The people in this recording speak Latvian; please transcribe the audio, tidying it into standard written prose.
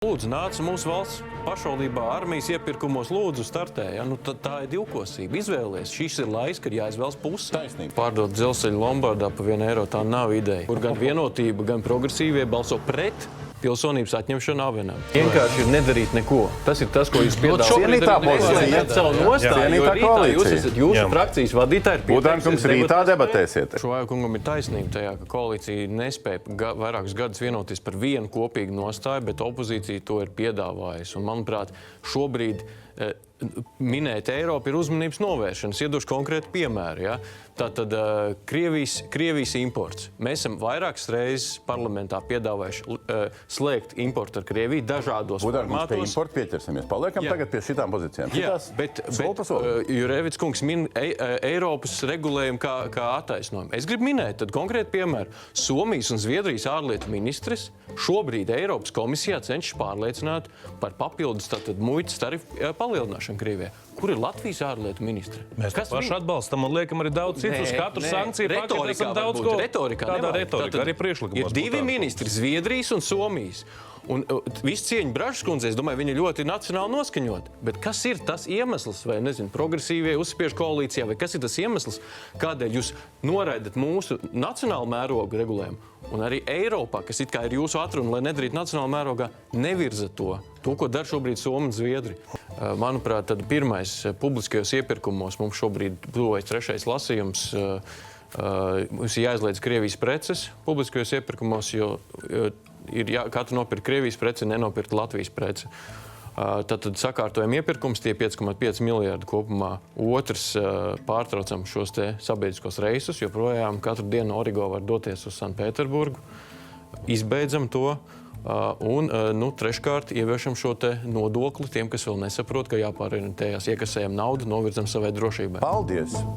Lūdzu, nāca mūsu valsts pašvaldībā armijas iepirkumos, lūdzu, startē. Ja? Nu, tā ir divkosība. Izvēlies. Šis ir laiks, kad jāizvēlas pusi. Taisnība. Pārdot dzelzceļu Lombardā par 1 eiro, tā nav ideja. Kur gan vienotība, gan progresīvie balso pret pilsonības atņemšanu avenam. Vienkārši ir nedarīt neko. Tas ir tas, ko jūs piedāvājat. Cienītā pozīcija. Savu nostāju, jo Cienītā rītā jūs koalīcija. esat jūsu frakcijas vadītāji. Budānkums rītā debatēsiet. Šovajā kungam ir taisnība tajā, ka koalīcija nespēja vairākus gadus vienoties par vienu kopīgu nostāju, bet opozīcija to ir piedāvājusi. Un, manuprāt, šobrīd minēt Eiropu ir uzmanības novēršanas. Iedošu konkrētu piemēru. Ja? Tātad Krievijas imports. Mēs esam vairākas reizes parlamentā piedāvājuši slēgt importu ar Krieviju dažādos Budānkums pie formātos. importa pieķersimies. Paliekam tagad pie šitām pozīcijām. Jā, Šitās bet soli pa solim. Jurēvics kungs min Eiropas regulējumu kā attaisnojumu. Es gribu minēt tad konkrētu piemēru. Somijas un Zviedrijas ārlietu ministres šobrīd Eiropas komisijā cenšas pārliecināt par papildus muitas tarifu palielināšanu Krievijai. Kur ir Latvijas ārlietu ministre? Mēs to pašu atbalstam un liekam arī daudz citu. Uz katru sankciju paketu esam daudz ko. Kādā retorika, arī priekšlikumos. Ir divi ministri, Zviedrijas un Somijas. Un visu cieņu Brašas kundze, es domāju, viņa ļoti nacionāli noskaņot. Bet kas ir tas iemesls, vai nezinu, progresīvie uzspiež koalīcijā, vai kas ir tas iemesls, kādēļ jūs noraidat mūsu nacionālu mērogu regulējumu? Un arī Eiropā, kas it kā ir jūsu atruna, lai nedarītu nacionālā mērogā, nevirza to, ko dara šobrīd Somi un Zviedri. Manuprāt, tad pirmais publiskajos iepirkumos mums šobrīd tuvojas 3. lasījums. Mums ir jāizliedz Krievijas preces publiskajos iepirkumos, jo ir katru nopirkt Krievijas preci, nenopirkt Latvijas preci. Tad sakārtojam iepirkums, tie 5,5 miljardi kopumā. Otrs, pārtraucam šos te sabiedriskos reisus, joprojām katru dienu Origo var doties uz Sanpēterburgu. Izbeidzam to. Un, treškārt, ieviešam šo te nodokli tiem, kas vēl nesaprot, ka jāpārorientējās, iekasējam naudu, novirzam savai drošībai. Paldies!